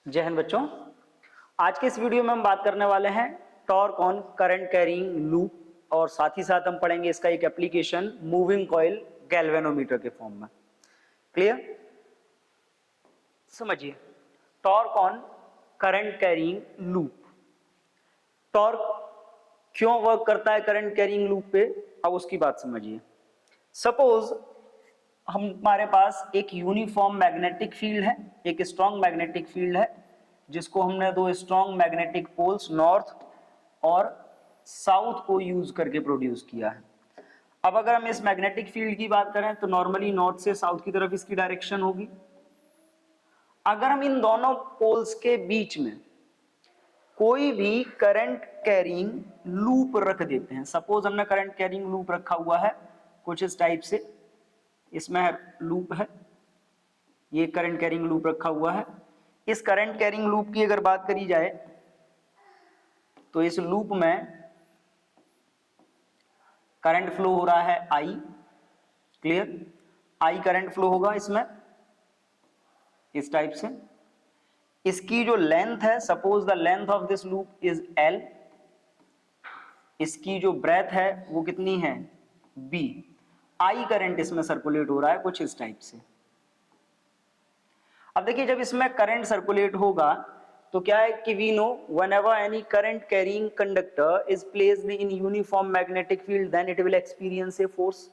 जय हिंद बच्चों। आज के इस वीडियो में हम बात करने वाले हैं torque on current carrying loop और साथ ही साथ हम पढ़ेंगे इसका एक एप्लीकेशन मूविंग कॉइल गैल्वेनोमीटर के फॉर्म में। क्लियर? समझिए, torque on current carrying loop. Torque क्यों वर्क करता है करंट कैरिंग लूप पे, अब उसकी बात समझिए। सपोज हमारे पास एक यूनिफॉर्म मैग्नेटिक फील्ड है, एक स्ट्रॉन्ग मैग्नेटिक फील्ड है जिसको हमने दो स्ट्रॉन्ग मैग्नेटिक पोल्स नॉर्थ और साउथ को यूज करके प्रोड्यूस किया है। अब अगर हम इस मैग्नेटिक फील्ड की बात करें तो नॉर्मली नॉर्थ से साउथ की तरफ इसकी डायरेक्शन होगी। अगर हम इन दोनों पोल्स के बीच में कोई भी करंट कैरिंग लूप रख देते हैं, सपोज हमने करंट कैरिंग लूप रखा हुआ है कुछ इस टाइप से, इसमें लूप है, ये करंट कैरिंग लूप रखा हुआ है। इस करंट कैरिंग लूप की अगर बात करी जाए तो इस लूप में करंट फ्लो हो रहा है आई। क्लियर? आई करंट फ्लो होगा इसमें इस टाइप से। इसकी जो लेंथ है, suppose the length of this loop is L, इसकी जो ब्रेथ है वो कितनी है बी। आई करंट इसमें सर्कुलेट हो रहा है कुछ इस टाइप से। अब देखिए, जब इसमें करंट सर्कुलेट होगा तो क्या है कि we know whenever any current carrying conductor is placed in uniform magnetic field then it will experience a force.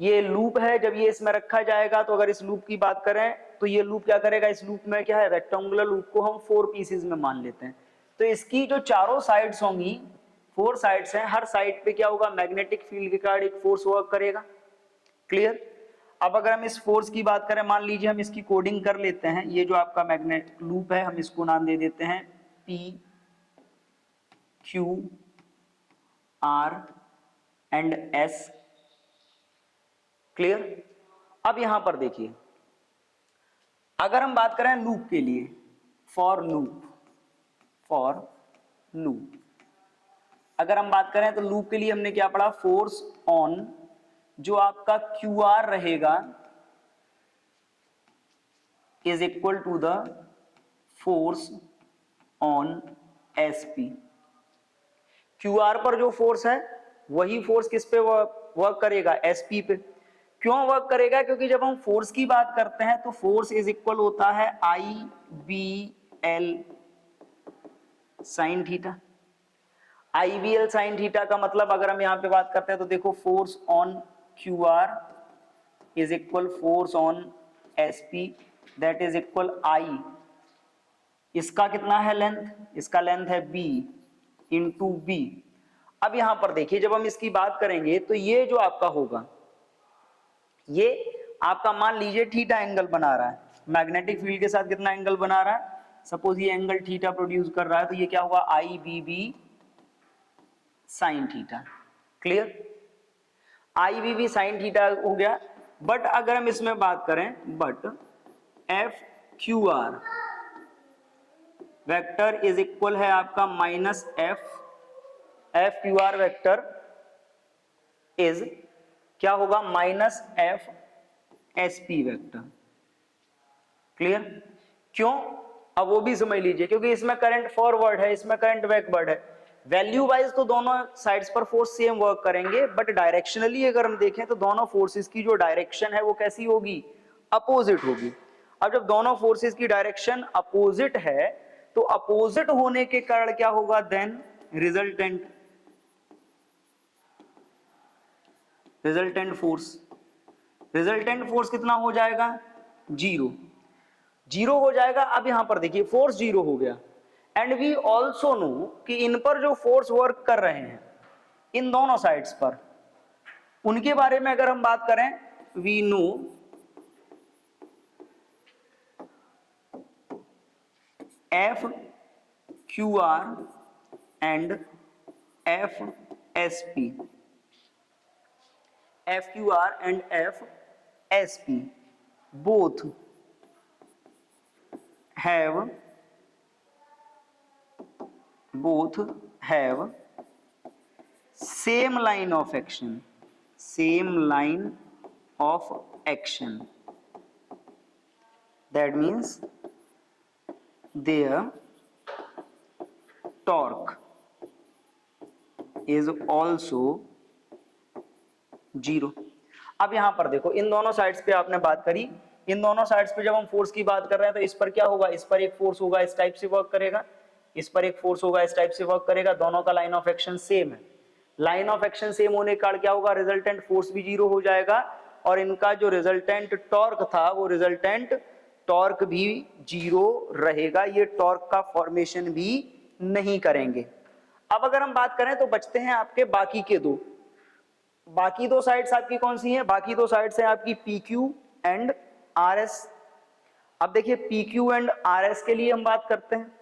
ये लूप है, जब ये इसमें रखा जाएगा तो अगर इस लूप की बात करें तो ये लूप क्या करेगा, इस लूप में क्या है, रेक्टेंगुलर लूप को हम 4 पीसेस में मान लेते हैं। तो इसकी जो चारों साइड्स होंगी, 4 साइड्स हैं, हर साइड पे क्या होगा, मैग्नेटिक फील्ड के कारण एक फोर्स वर्क करेगा। क्लियर? अब अगर हम इस फोर्स की बात करें, मान लीजिए हम इसकी कोडिंग कर लेते हैं, ये जो आपका मैग्नेट लूप है हम इसको नाम दे देते हैं P Q R and S। Clear? अब यहां पर देखिए, अगर हम बात करें लूप के लिए, फॉर लूप अगर हम बात करें तो लूप के लिए हमने क्या पढ़ा, फोर्स ऑन जो आपका क्यू आर रहेगा is equal to the force on S P. Q R पर जो फोर्स है वही फोर्स किस पे वर्क करेगा, एस पी पे। क्यों वर्क करेगा? क्योंकि जब हम फोर्स की बात करते हैं तो फोर्स इज इक्वल होता है आई बी एल साइन थीटा। आई बी एल साइन थीटा का मतलब अगर हम यहां पे बात करते हैं तो देखो, force on Q R is equal force on S P, that is equal I, इसका कितना है लेंथ, इसका लेंथ है बी इंटू बी। अब यहां पर देखिए, जब हम इसकी बात करेंगे तो ये जो आपका होगा, ये आपका मान लीजिए थीटा एंगल बना रहा है, मैग्नेटिक फील्ड के साथ कितना एंगल बना रहा है, सपोज ये एंगल थीटा प्रोड्यूस कर रहा है, तो ये क्या होगा, I B B sine theta. Clear? I B B sine theta हो गया। बट अगर हम इसमें बात करें, but F Q R vector is equal है आपका minus F Q R vector is क्या होगा, minus F S P vector. Clear? क्यों? अब वो भी समझ लीजिए, क्योंकि इसमें करंट फॉरवर्ड है, इसमें करंट बैकवर्ड है। वैल्यू वाइज तो दोनों साइड्स पर फोर्स सेम वर्क करेंगे, बट डायरेक्शनली अगर हम देखें तो दोनों फोर्सेस की जो डायरेक्शन है वो कैसी होगी, अपोजिट होगी। अब जब दोनों फोर्सेस की डायरेक्शन अपोजिट है तो अपोजिट होने के कारण क्या होगा, देन रिजल्टेंट फोर्स कितना हो जाएगा, जीरो हो जाएगा। अब यहां पर देखिए, फोर्स जीरो हो गया, एंड वी ऑल्सो नो कि इन पर जो फोर्स वर्क कर रहे हैं इन दोनों साइड्स पर, उनके बारे में अगर हम बात करें, we know F Q R and F S P. F Q R and F S P both have same line of action, that means their torque is also 0। अब यहां पर देखो इन दोनों साइड्स पे आपने बात करी, इन दोनों साइड्स पे जब हम फोर्स की बात कर रहे हैं तो इस पर क्या होगा, इस पर एक फोर्स होगा इस टाइप से वर्क करेगा, इस पर एक फोर्स होगा इस टाइप से वर्क करेगा, दोनों का लाइन ऑफ एक्शन सेम है। लाइन ऑफ एक्शन सेम होने के कारण क्या होगा, रिजल्टेंट फोर्स भी 0 हो जाएगा और इनका जो रिजल्टेंट टॉर्क था वो रिजल्टेंट टॉर्क भी 0 रहेगा, ये टॉर्क का फॉर्मेशन भी नहीं करेंगे। अब अगर हम बात करें तो बचते हैं आपके बाकी के दो, बाकी दो साइड्स आपकी कौन सी हैं, बाकी दो साइड्स हैं आपकी PQ एंड RS। अब देखिए PQ एंड RS के लिए हम बात करते हैं,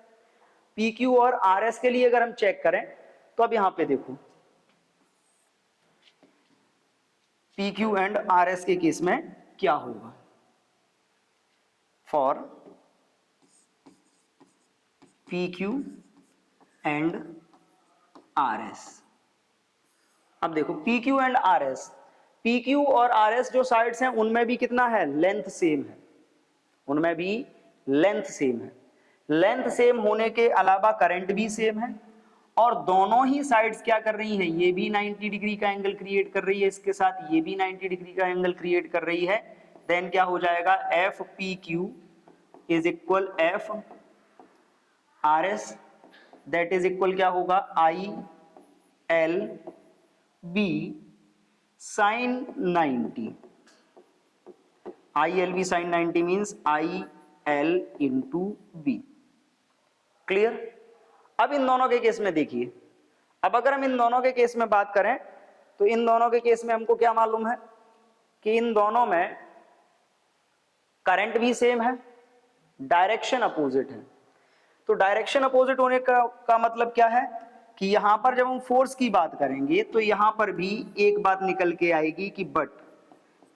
PQ और RS के लिए अगर हम चेक करें तो अब यहां पे देखो PQ एंड RS के केस में क्या होगा, फॉर PQ एंड RS। अब देखो PQ एंड RS, PQ और RS जो साइड्स हैं उनमें भी कितना है, लेंथ सेम है, उनमें भी लेंथ सेम है। लेंथ सेम होने के अलावा करंट भी सेम है और दोनों ही साइड्स क्या कर रही हैं, ये भी 90 डिग्री का एंगल क्रिएट कर रही है, इसके साथ ये भी 90 डिग्री का एंगल क्रिएट कर रही है। देन क्या हो जाएगा, FPQ is equal FRS, that is equal क्या होगा, ILB sin 90। ILB sin 90 means IL into B। Clear. अब इन दोनों के केस में देखिए, अब अगर हम इन दोनों के केस में बात करें तो इन दोनों के केस में हमको क्या मालूम है कि इन दोनों में करंट भी सेम है, डायरेक्शन अपोजिट है। तो डायरेक्शन अपोजिट होने का मतलब क्या है कि यहां पर जब हम फोर्स की बात करेंगे तो यहां पर भी एक बात निकल के आएगी कि बट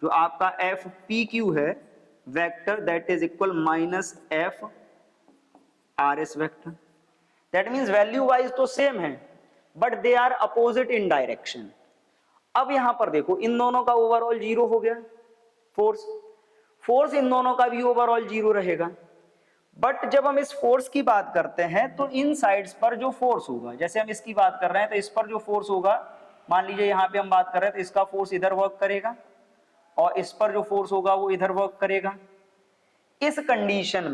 जो आपका FPQ है vector that is equal minus FRS vector. That means value wise तो सेम है but they are opposite in direction. अब यहां पर देखो इन दोनों का ओवरऑल 0 हो गया फोर्स इन दोनों का भी ओवरऑल 0 रहेगा। बट जब हम इस फोर्स की बात करते हैं तो इन साइड्स पर जो फोर्स होगा, जैसे हम इसकी बात कर रहे हैं तो इस पर जो फोर्स होगा, मान लीजिए यहां पे हम बात कर रहे हैं तो इसका फोर्स इधर वर्क करेगा और इस पर जो फोर्स होगा वो इधर वर्क करेगा। इस कंडीशन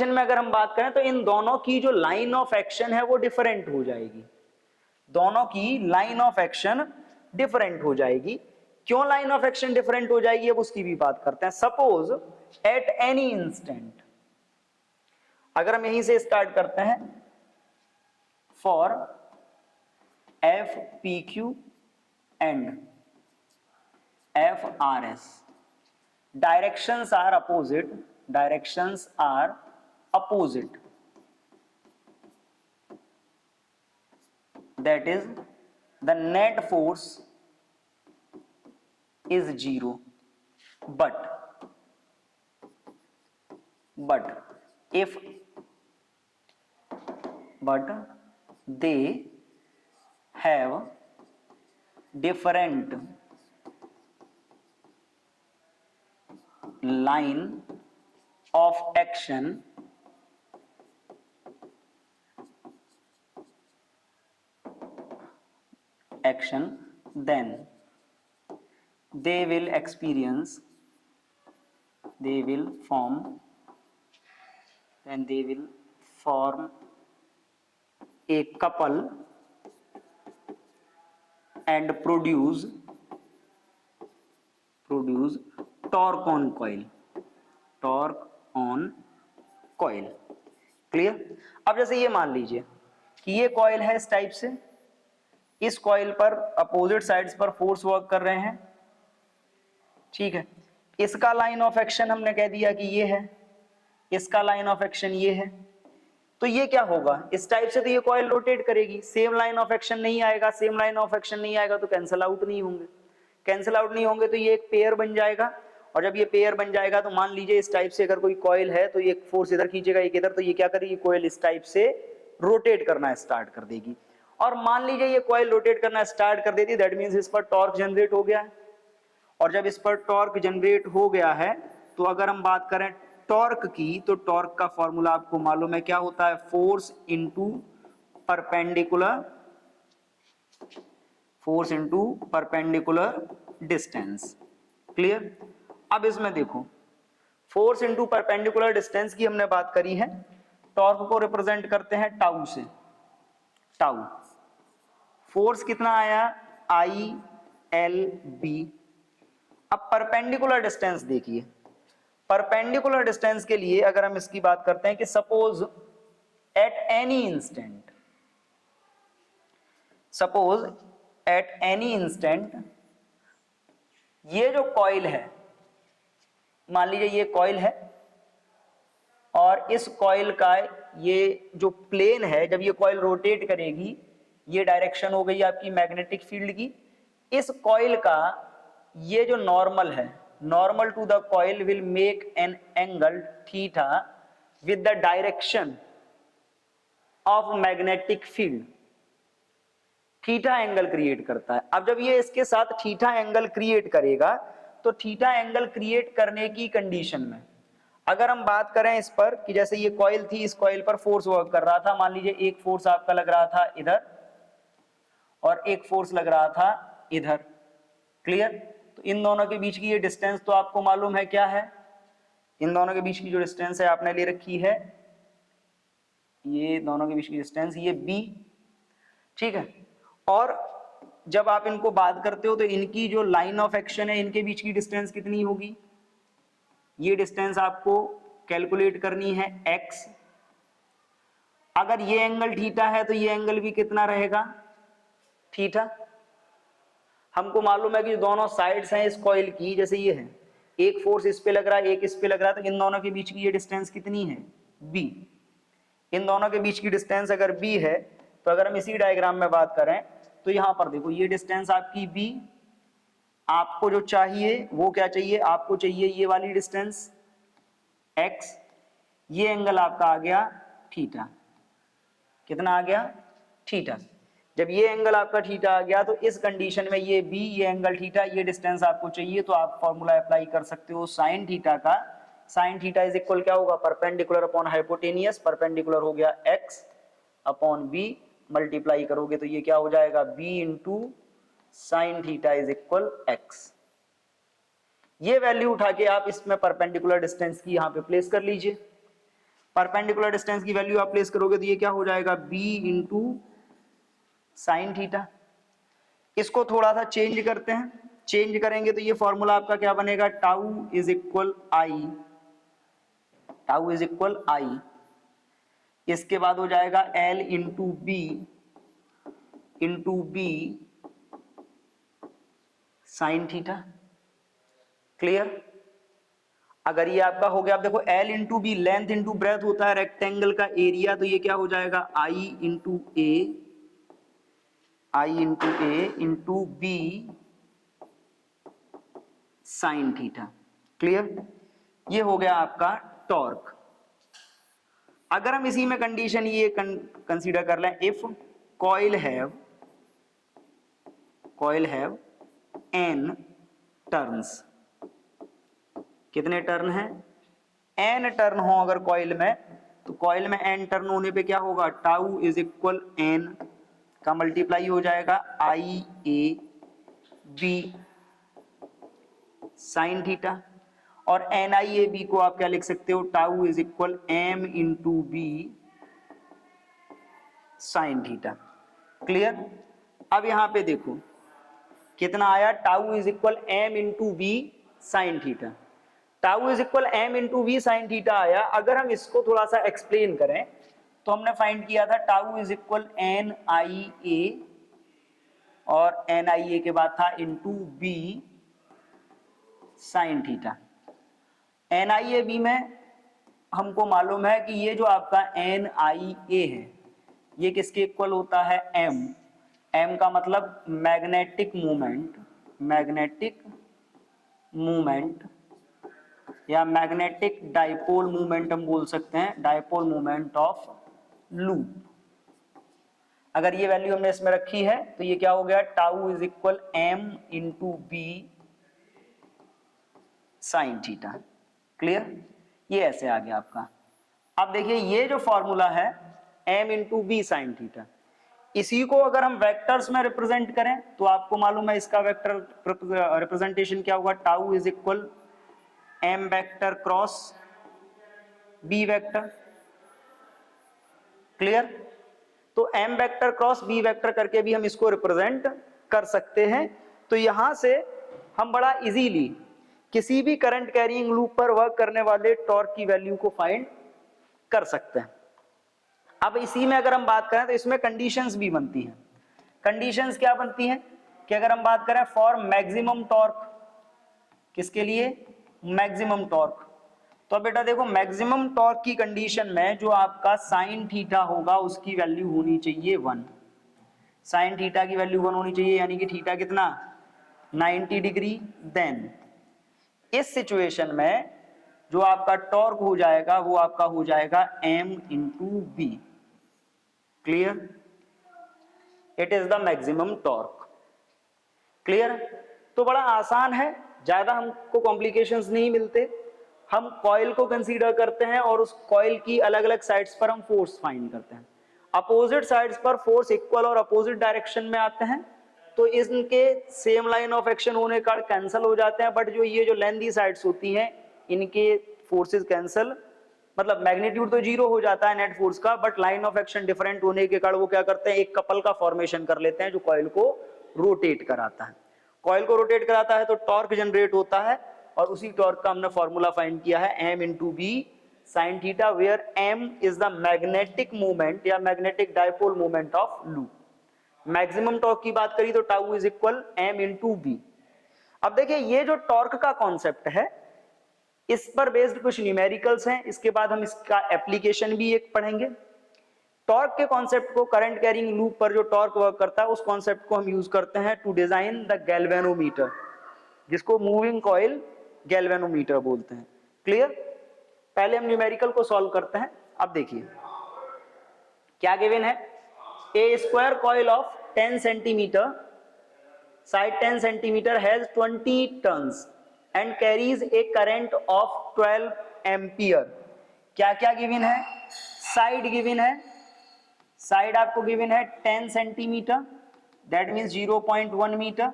में अगर हम बात करें तो इन दोनों की जो लाइन ऑफ एक्शन है वो डिफरेंट हो जाएगी, दोनों की लाइन ऑफ एक्शन डिफरेंट हो जाएगी। क्यों लाइन ऑफ एक्शन डिफरेंट हो जाएगी अब उसकी भी बात करते हैं। सपोज एट एनी इंस्टेंट, अगर हम यहीं से स्टार्ट करते हैं, for FPQ and FRS directions are opposite, that is the net force is 0 but they have different line of action then they will form a couple and produce torque on coil। Clear. अब जैसे ये मान लीजिए कि ये coil है इस type से, इस कॉइल पर अपोजिट साइड्स पर फोर्स वर्क कर रहे हैं, ठीक है। इसका लाइन ऑफ एक्शन हमने कह दिया कि ये है, इसका लाइन ऑफ एक्शन ये है। तो ये क्या होगा, इस टाइप से तो ये कॉइल रोटेट करेगी, सेम लाइन ऑफ एक्शन नहीं आएगा, सेम लाइन ऑफ एक्शन नहीं आएगा तो कैंसिल आउट नहीं होंगे, कैंसिल आउट नहीं होंगे तो ये एक पेयर बन जाएगा। और जब ये पेयर बन जाएगा तो मान लीजिए इस टाइप से अगर कोई कॉइल है तो ये फोर्स इधर खींचेगा एक इधर, तो ये क्या करेगी, कॉइल इस टाइप से रोटेट करना स्टार्ट कर देगी। और मान लीजिए ये कॉइल रोटेट करना स्टार्ट कर देती, दैट मींस इस पर टॉर्क जनरेट हो गया है। और जब इस पर टॉर्क जनरेट हो गया है तो अगर हम बात करें टॉर्क की, तो टॉर्क का फॉर्मूला आपको मालूम है क्या होता है, force into perpendicular distance. Clear. अब इसमें देखो, फोर्स इंटू परपेंडिकुलर डिस्टेंस की हमने बात करी है, टॉर्क को रिप्रेजेंट करते हैं टाउ से। टाउ फोर्स कितना आया, आई एल बी। अब परपेंडिकुलर डिस्टेंस देखिए, परपेंडिकुलर डिस्टेंस के लिए अगर हम इसकी बात करते हैं कि सपोज एट एनी इंस्टेंट ये जो कॉइल है, मान लीजिए ये कॉइल है और इस कॉइल का ये जो प्लेन है, जब ये कॉइल रोटेट करेगी, ये डायरेक्शन हो गई आपकी मैग्नेटिक फील्ड की। इस कॉइल का ये जो नॉर्मल है, normal to the coil will make an angle theta with the direction of magnetic field. Theta angle create करता है। अब जब ये इसके साथ थीटा एंगल क्रिएट करेगा, तो थीटा एंगल क्रिएट करने की कंडीशन में अगर हम बात करें इस पर कि जैसे ये कॉइल थी, इस कॉइल पर फोर्स वर्क कर रहा था, मान लीजिए एक फोर्स आपका लग रहा था इधर और एक फोर्स लग रहा था इधर। क्लियर। तो इन दोनों के बीच की ये डिस्टेंस तो आपको मालूम है क्या है, इन दोनों के बीच की जो डिस्टेंस है आपने ले रखी है, ये दोनों के बीच की डिस्टेंस ये b। ठीक है। और जब आप इनको बात करते हो तो इनकी जो लाइन ऑफ एक्शन है, इनके बीच की डिस्टेंस कितनी होगी, ये डिस्टेंस आपको कैलकुलेट करनी है x। अगर ये एंगल थीटा है तो ये एंगल भी कितना रहेगा, थीटा। हमको मालूम है कि दोनों साइड्स हैं इस कॉइल की, जैसे ये है, एक फोर्स इस पे लग रहा है, एक इस पे लग रहा है, तो इन दोनों के बीच की ये डिस्टेंस कितनी है, b। इन दोनों के बीच की डिस्टेंस अगर b है, तो अगर हम इसी डायग्राम में बात करें तो यहां पर देखो ये डिस्टेंस आपकी b, आपको जो चाहिए वो क्या चाहिए, आपको चाहिए ये वाली डिस्टेंस x, ये एंगल आपका आ गया थीटा। कितना आ गया, थीटा। जब ये एंगल आपका थीटा आ गया तो इस कंडीशन में ये b, ये एंगल थीटा, ये डिस्टेंस आपको चाहिए, तो आप फॉर्मूला अप्लाई कर सकते हो साइन थीटा का। साइन थीटा इज इक्वल क्या होगा, परपेंडिकुलर अपॉन हाइपोटेनियस, परपेंडिकुलर हो गया x अपॉन b, मल्टीप्लाई करोगे तो ये क्या हो जाएगा, b into sine theta is equal x। ये वैल्यू उठा के आप इसमें परपेंडिकुलर डिस्टेंस की यहां पे प्लेस कर लीजिए। परपेंडिकुलर डिस्टेंस की वैल्यू आप प्लेस करोगे तो ये क्या हो जाएगा, b इंटू साइन थीटा। इसको थोड़ा सा चेंज करते हैं, चेंज करेंगे तो ये फॉर्मूला आपका क्या बनेगा, tau is equal I, tau is equal I. इसके बाद हो जाएगा L into B sine theta. Clear. अगर ये आपका हो गया, आप देखो L into B length into breadth होता है रेक्टेंगल का एरिया, तो ये क्या हो जाएगा, I into B sine theta. Clear. ये हो गया आपका टॉर्क। अगर हम इसी में कंडीशन ये कंसीडर कर लें, if coil have n turns, कितने टर्न हैं, n टर्न हो अगर कॉइल में, तो कॉइल में n टर्न होने पे क्या होगा, टाउ इज इक्वल n का मल्टीप्लाई हो जाएगा I A B sine theta, और एन आई ए बी को आप क्या लिख सकते हो, tau is equal m into B sine theta. Clear. अब यहां पे देखो कितना आया, tau is equal m into B sine theta. Tau is equal m into V sine theta आया। अगर हम इसको थोड़ा सा एक्सप्लेन करें तो हमने फाइंड किया था tau is equal N I A, और एन आई ए के बाद था into B sine theta. N I A B में हमको मालूम है कि ये जो आपका एन आई ए है ये किसके इक्वल होता है, m। m का मतलब मैग्नेटिक मूवमेंट या मैग्नेटिक डाइपोल मूवमेंट हम बोल सकते हैं, डाइपोल मूवमेंट ऑफ लूप। अगर ये वैल्यू हमने इसमें रखी है तो ये क्या हो गया, tau is equal m into B sine theta. Clear. ये ऐसे आ गया आपका। अब देखिए ये जो फॉर्मूला है m into B sine theta, इसी को अगर हम वेक्टर्स में रिप्रेजेंट करें तो आपको मालूम है इसका वेक्टर रिप्रेजेंटेशन क्या होगा, tau is equal m vector cross b vector. Clear? तो m vector cross b vector करके भी हम इसको रिप्रेजेंट कर सकते हैं। तो यहां से हम बड़ा इजीली किसी भी करंट कैरिंग लूप पर वर्क करने वाले टॉर्क की वैल्यू को फाइंड कर सकते हैं। अब इसी में अगर हम बात करें तो इसमें कंडीशंस भी बनती हैं। कंडीशंस क्या बनती हैं कि अगर हम बात करें फॉर मैक्सिमम टॉर्क, किसके लिए? Maximum torque. तो बेटा देखो मैक्सिमम टॉर्क की कंडीशन में जो आपका साइन थीटा होगा उसकी वैल्यू होनी चाहिए 1। साइन थीटा की वैल्यू 1 होनी चाहिए, यानी कि थीटा कितना? 90 डिग्री। देन इस सिचुएशन में जो आपका टॉर्क हो जाएगा वो आपका हो जाएगा m into B. Clear? It is the maximum torque. Clear? तो बड़ा आसान है, ज्यादा हमको कॉम्प्लिकेशंस नहीं मिलते। हम कॉइल को कंसीडर करते हैं और उस कॉइल की अलग अलग साइड्स पर हम फोर्स फाइंड करते हैं। अपोजिट साइड्स पर फोर्स इक्वल और अपोजिट डायरेक्शन में आते हैं तो इनके सेम लाइन ऑफ एक्शन होने का कैंसिल हो जाते हैं, बट जो ये जो लेंथी साइड्स होती हैं इनके फोर्सेस कैंसिल, मतलब मैग्नीट्यूड तो जीरो हो जाता है नेट फोर्स का, but line of action different होने के कारण वो क्या करते हैं, एक कपल का फॉर्मेशन कर लेते हैं जो कॉइल को रोटेट कराता है। कॉइल को रोटेट कराता है तो टॉर्क जनरेट होता है और उसी टॉर्क का हमने फॉर्मूला फाइंड किया है m into B sine theta, where m is the magnetic movement या magnetic dipole movement of loop. Maximum torque की बात करी तो tau is equal m into B. अब देखिए ये जो टॉर्क का कॉन्सेप्ट है इस पर बेस्ड कुछ न्यूमेरिकल्स हैं, इसके बाद हम इसका एप्लीकेशन भी एक पढ़ेंगे। टॉर्क के कॉन्सेप्ट को करंट कैरिंग लूप पर जो टॉर्क वर्क करता है उस कॉन्सेप्ट को हम यूज करते हैं टू डिजाइन द गैल्वेनोमीटर, जिसको मूविंग कॉइल गैल्वेनोमीटर बोलते हैं। क्लियर? पहले हम न्यूमेरिकल को सॉल्व करते हैं। अब देखिए क्या गिवन है, a square coil of 10 centimetre, side 10 centimetre has 20 turns and carries a current of 12 ampere. क्या क्या गिवन है? साइड गिवन है, साइड आपको गिवन है 10 centimetre, that means 0.1 metre.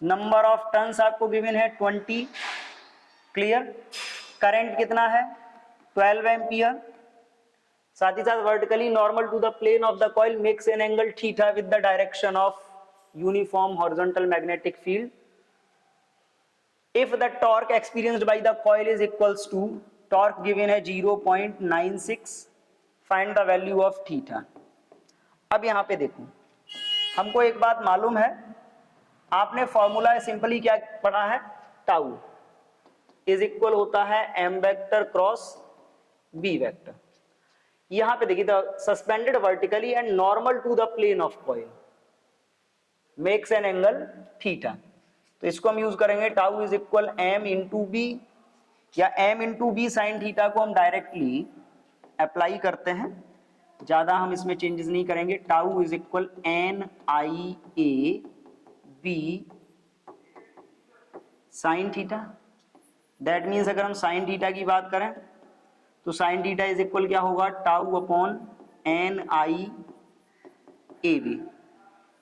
Number of turns आपको गिवन है 20। क्लियर? करंट कितना है? 12 एम्पियर। साथ ही साथ vertically normal to the plane of the coil makes an angle theta with the direction of uniform horizontal magnetic field. If the torque experienced by the coil is equals to, torque given है 0.96, find the value of theta। अब यहां पे देखो हमको एक बात मालूम है, आपने फॉर्मूला सिंपली क्या पढ़ा है, टाउ इज इक्वल होता है m vector cross b vector. यहां पे देखिए the suspended vertically and normal to the plane of coil makes an angle theta, तो इसको हम यूज करेंगे tau is equal m into B, या m into B sine theta को हम डायरेक्टली अप्लाई करते हैं, ज्यादा हम इसमें चेंजेस नहीं करेंगे। Tau is equal n I A B sine theta, that means अगर हम साइन थीटा की बात करें तो साइन थीटा इज इक्वल क्या होगा, tau upon n I A B.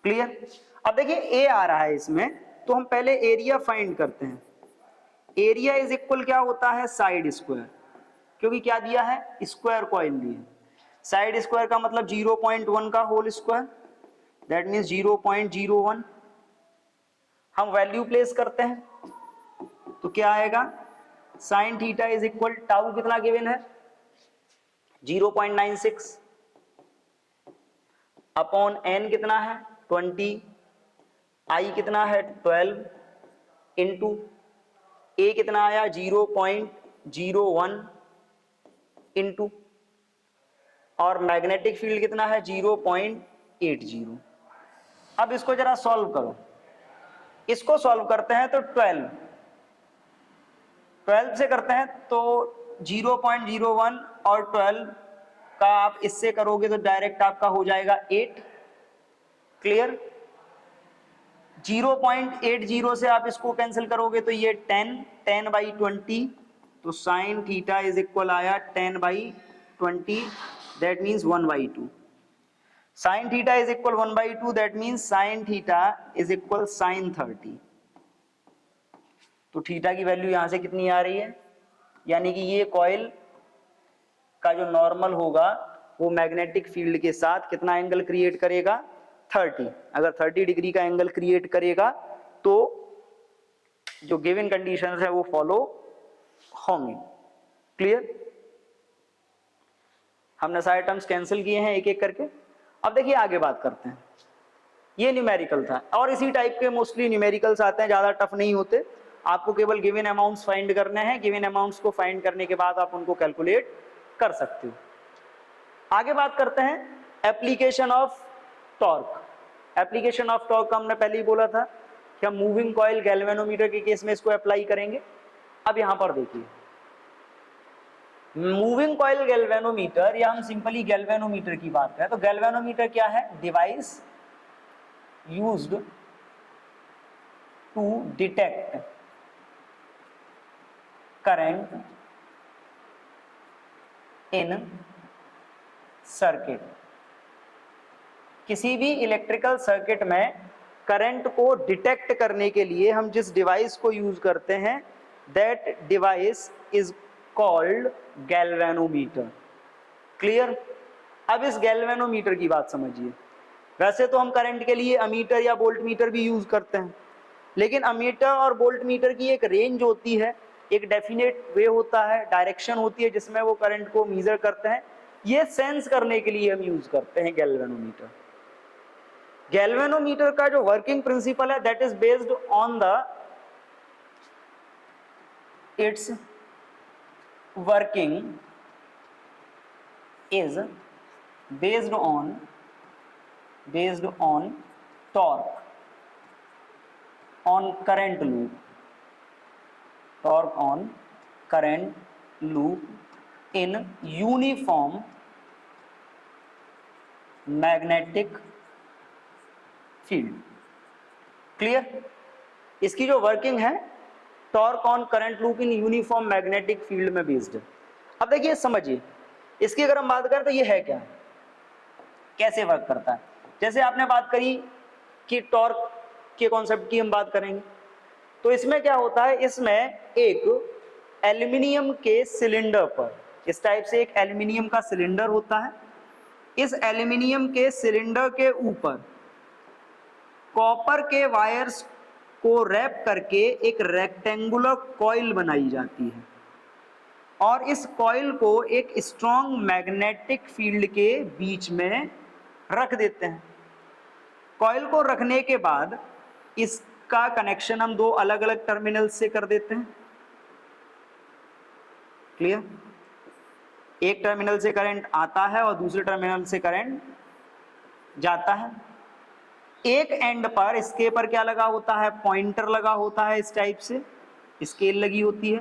Clear? अब देखिए a आ रहा है इसमें, तो हम पहले एरिया फाइंड करते हैं। एरिया इज इक्वल क्या होता है, साइड स्क्वायर, क्योंकि क्या दिया है, स्क्वायर कॉइल दी है। साइड स्क्वायर का मतलब 0.1 का होल स्क्वायर, दैट मीन्स 0.01। हम वैल्यू प्लेस करते हैं तो क्या आएगा, sign theta is equal tau कितना गिवन है 0.96 अपॉन n कितना है 20, आई कितना है 12 इंटू ए कितना आया 0.01 इंटू, और मैग्नेटिक फील्ड कितना है 0.80। अब इसको जरा सॉल्व करो, इसको सॉल्व करते हैं तो 12 से करते हैं तो 0.01 और 12 का आप इससे करोगे तो डायरेक्ट आपका हो जाएगा 8। क्लियर? 0.80 से आप इसको कैंसिल करोगे तो ये 10 बाई 20 तो साइन थीटा इज इक्वल आया 10/20, that means 1/2। Sine theta is equal 1/2, that means sine theta is equal sine 30। तो थीटा की वैल्यू यहां से कितनी आ रही है, यानी कि ये कॉइल का जो नॉर्मल होगा वो मैग्नेटिक फील्ड के साथ कितना एंगल क्रिएट करेगा, 30। अगर 30 डिग्री का एंगल क्रिएट करेगा तो जो गिवन कंडीशंस है वो फॉलो होंगी। क्लियर? हमने सारे टर्म्स कैंसिल किए हैं एक एक करके। अब देखिए आगे बात करते हैं। ये न्यूमेरिकल था और इसी टाइप के मोस्टली न्यूमेरिकल्स आते हैं, ज्यादा टफ नहीं होते। आपको केवल गिवन अमाउंट्स फाइंड करने हैं, गिवन अमाउंट्स को फाइंड करने के बाद आप उनको कैलकुलेट कर सकते हो। आगे बात करते हैं application of torque. Application of torque हमने पहले ही बोला था कि हम मूविंग कॉइल गैल्वेनोमीटर के केस में इसको अप्लाई करेंगे। अब यहां पर देखिए, मूविंग कॉइल गैल्वेनोमीटर या हम सिंपली गैल्वेनोमीटर की बात करें तो गैल्वेनोमीटर क्या है, device used to detect current in circuit. किसी भी इलेक्ट्रिकल सर्किट में करंट को डिटेक्ट करने के लिए हम जिस डिवाइस को यूज करते हैं, that device is called galvanometer. Clear? अब इस गैल्वेनोमीटर की बात समझिए। वैसे तो हम करंट के लिए अमीटर या वोल्ट मीटर भी यूज करते हैं, लेकिन अमीटर और वोल्ट मीटर की एक रेंज होती है, एक डेफिनेट वे होता है, डायरेक्शन होती है जिसमें वो करंट को मेजर करते हैं। ये सेंस करने के लिए हम यूज करते हैं गैल्वेनोमीटर। गैल्वेनोमीटर का जो वर्किंग प्रिंसिपल है that is based on the it's working is based on torque on current loop, torque on current loop in uniform magnetic field। Clear? इसकी जो वर्किंग है torque on current loop in uniform magnetic field में based है। अब देखिए समझिए, इसकी अगर हम बात करें तो ये है क्या, कैसे वर्क करता है। जैसे आपने बात करी कि टॉर्क के कॉन्सेप्ट की हम बात करेंगे, तो इसमें क्या होता है, इसमें एक एल्यूमिनियम के सिलेंडर पर, इस टाइप से एक एल्यूमिनियम का सिलेंडर होता है। इस एल्यूमिनियम के सिलेंडर के ऊपर कॉपर के वायर्स को रैप करके एक रेक्टेंगुलर कॉइल बनाई जाती है और इस कॉइल को एक स्ट्रॉन्ग मैग्नेटिक फील्ड के बीच में रख देते हैं। कॉइल को रखने के बाद इसका कनेक्शन हम दो अलग अलग टर्मिनल से कर देते हैं। क्लियर? एक टर्मिनल से करंट आता है और दूसरे टर्मिनल से करंट जाता है। एक एंड पर इसके पर क्या लगा होता है, पॉइंटर लगा होता है, इस टाइप से स्केल लगी होती है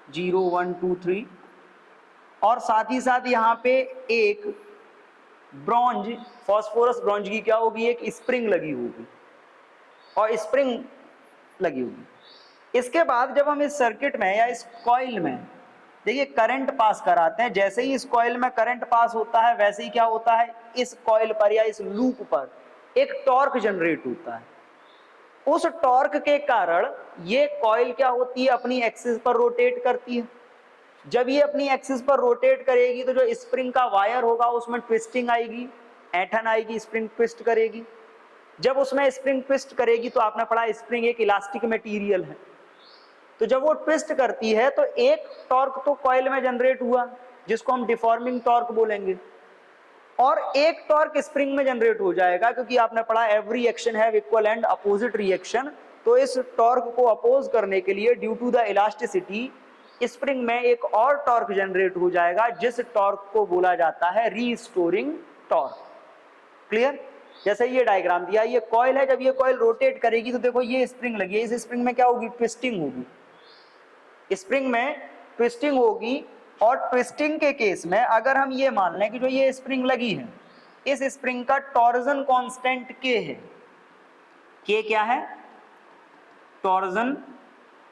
0 1 2 3, और साथ ही साथ यहाँ पे एक ब्रॉन्ज, फास्फोरस ब्रॉन्ज की क्या होगी, एक स्प्रिंग लगी होगी और स्प्रिंग लगी होगी। इसके बाद जब हम इस सर्किट में या इस कॉइल में देखिए करंट पास कराते हैं, जैसे ही इस कॉइल में करंट पास होता है वैसे ही क्या होता है, इस कॉइल पर या इस लूप पर एक टॉर्क जनरेट होता है। उस टॉर्क के कारण ये कॉइल क्या होती है, अपनी एक्सिस पर रोटेट करती है। जब ये अपनी एक्सिस पर रोटेट करेगी तो जो स्प्रिंग का वायर होगा उसमें ट्विस्टिंग आएगी, ऐंठन आएगी, स्प्रिंग ट्विस्ट करेगी। जब उसमें स्प्रिंग ट्विस्ट करेगी तो आपने पढ़ा स्प्रिंग एक इलास्टिक मटेरियल है, तो जब वो ट्विस्ट करती है तो एक टॉर्क तो कॉइल में जनरेट हुआ जिसको हम डिफॉर्मिंग टॉर्क बोलेंगे, और एक टॉर्क स्प्रिंग में जनरेट हो जाएगा, क्योंकि आपने पढ़ा every action have equal and opposite reaction. तो इस टॉर्क को अपोज करने के लिए due to the elasticity spring में एक और टॉर्क जनरेट हो जाएगा, जिस टॉर्क को बोला जाता है रीस्टोरिंग टॉर्क। क्लियर? जैसे ये डायग्राम दिया, ये कॉइल है, जब ये कॉइल रोटेट करेगी तो देखो ये स्प्रिंग लगी है, इस स्प्रिंग में क्या होगी, ट्विस्टिंग होगी, स्प्रिंग में ट्विस्टिंग होगी। और ट्विस्टिंग के केस में अगर हम ये मान लें कि जो ये स्प्रिंग लगी है, इस स्प्रिंग का टॉर्जन कांस्टेंट के है, के क्या है, टॉर्जन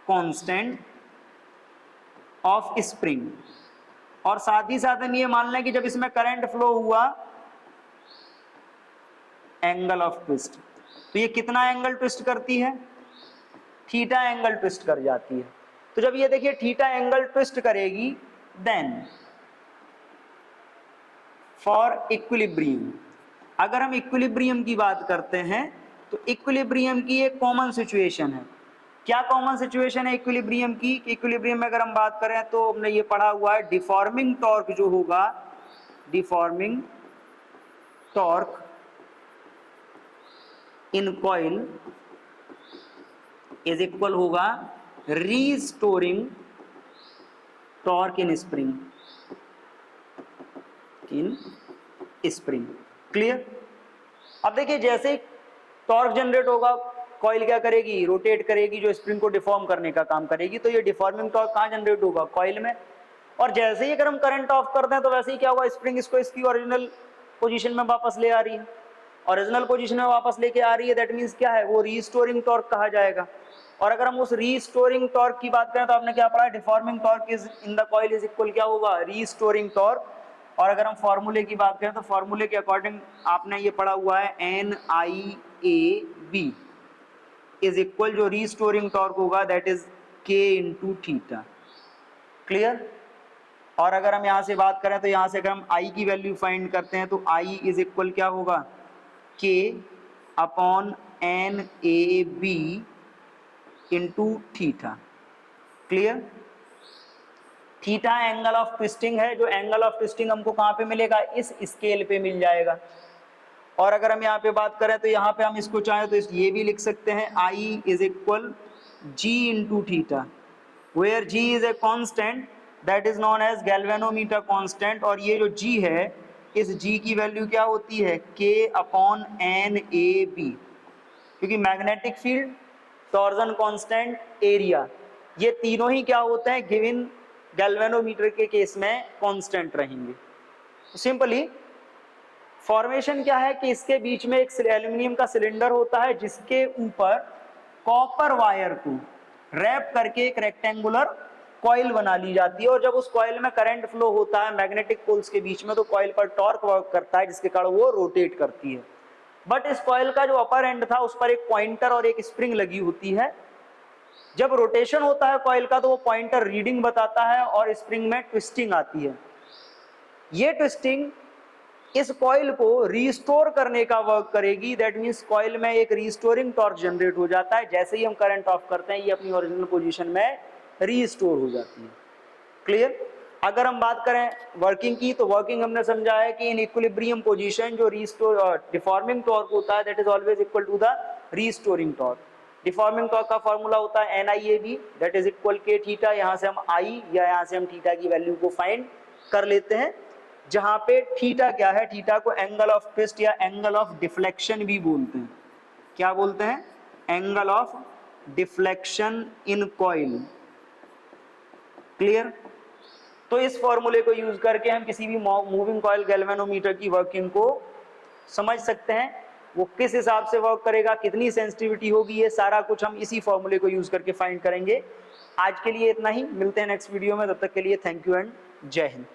कांस्टेंट ऑफ स्प्रिंग, और साथ ही साथ हम ये मान लें कि जब इसमें करंट फ्लो हुआ एंगल ऑफ ट्विस्ट, तो ये कितना एंगल ट्विस्ट करती है, थीटा एंगल ट्विस्ट कर जाती है। तो जब ये देखिए थीटा एंगल ट्विस्ट करेगी, देन फॉर इक्विलिब्रियम, अगर हम इक्विलिब्रियम की बात करते हैं तो इक्विलिब्रियम की एक कॉमन सिचुएशन है। क्या कॉमन सिचुएशन है इक्विलिब्रियम की? इक्विलिब्रियम में अगर हम बात करें तो हमने ये पढ़ा हुआ है, डिफॉर्मिंग टॉर्क जो होगा, deforming torque in coil is equal होगा restoring torque in spring, in spring. Clear? अब देखिए जैसे टॉर्क जनरेट होगा, कॉइल क्या करेगी, रोटेट करेगी, जो स्प्रिंग को डिफॉर्म करने का काम करेगी। तो ये डिफॉर्मिंग टॉर्क कहाँ जनरेट होगा, कॉइल में। और जैसे ही अगर हम करंट ऑफ करते हैं तो वैसे ही क्या होगा, स्प्रिंग इसको इसकी ओरिजिनल पोजीशन में वापस ले आ रही है। ओरिजिनल पोजीशन में वापस लेके आ रही है, दैट मीन्स क्या है, वो रीस्टोरिंग टॉर्क कहा जाएगा। और अगर हम उस रीस्टोरिंग टॉर्क की बात करें तो आपने क्या पढ़ा, deforming torque is in the coil is equal क्या होगा, रीस्टोरिंग टॉर्क। और अगर हम फॉर्मूले की बात करें तो फॉर्मूले के अकॉर्डिंग आपने ये पढ़ा हुआ है, NIAB इज इक्वल, जो रीस्टोरिंग टॉर्क होगा that is K into theta. Clear? और अगर हम यहाँ से बात करें तो यहाँ से अगर हम I की वैल्यू फाइंड करते हैं तो I इज इक्वल क्या होगा, K upon NAB into theta. Clear? Theta angle of twisting है, जो एंगल ऑफ ट्विस्टिंग हमको कहाँ पे मिलेगा, इस स्केल पे मिल जाएगा। और अगर हम यहाँ पे बात करें तो यहाँ पे हम इसको चाहें तो ये भी लिख सकते हैं, I is equal G into theta, where G is a constant that is known as galvanometer constant. और ये जो G है, इस G की वैल्यू क्या होती है, K अपॉन NAB, क्योंकि magnetic field, torsion constant, area, ये तीनों ही क्या होते हैं, गिवन गैल्वेनोमीटर के केस में कांस्टेंट रहेंगे। सिंपली फॉर्मेशन क्या है कि इसके बीच में एक एल्यूमिनियम का सिलेंडर होता है जिसके ऊपर कॉपर वायर को रैप करके एक रेक्टेंगुलर कॉइल बना ली जाती है। और जब उस कॉइल में करंट फ्लो होता है मैग्नेटिक पोल्स के बीच में, तो कॉइल पर टॉर्क वर्क करता है जिसके कारण वो रोटेट करती है। बट इस कॉइल का जो अपर एंड था उस पर एक पॉइंटर और एक स्प्रिंग लगी होती है। जब रोटेशन होता है कॉइल का तो वो पॉइंटर रीडिंग बताता है और स्प्रिंग में ट्विस्टिंग आती है। ये ट्विस्टिंग इस कॉइल को रीस्टोर करने का वर्क करेगी, दैट मींस कॉइल में एक रीस्टोरिंग टॉर्क जनरेट हो जाता है। जैसे ही हम करंट ऑफ करते हैं ये अपनी ओरिजिनल पोजीशन में रीस्टोर हो जाती है। क्लियर? अगर हम बात करें वर्किंग की, तो वर्किंग हमने समझा है कि इन इक्विलिब्रियम पोजीशन जो रीस्टोर डिफॉर्मिंग टॉर्क होता है that is always equal to the restoring torque. Deforming torque का फॉर्मूला होता है NIAB that is equal K theta. यहाँ से हम I या यहाँ से हम थीटा की वैल्यू को फाइंड कर लेते हैं, जहां पे थीटा क्या है, थीटा को एंगल ऑफ ट्विस्ट या एंगल ऑफ डिफ्लेक्शन भी बोलते हैं। क्या बोलते हैं? Angle of deflection in coil. Clear? तो इस फॉर्मूले को यूज करके हम किसी भी मूविंग कॉइल गैल्वेनोमीटर की वर्किंग को समझ सकते हैं, वो किस हिसाब से वर्क करेगा, कितनी सेंसिटिविटी होगी, ये सारा कुछ हम इसी फॉर्मूले को यूज करके फाइंड करेंगे। आज के लिए इतना ही, मिलते हैं नेक्स्ट वीडियो में, तब तक के लिए थैंक यू एंड जय हिंद।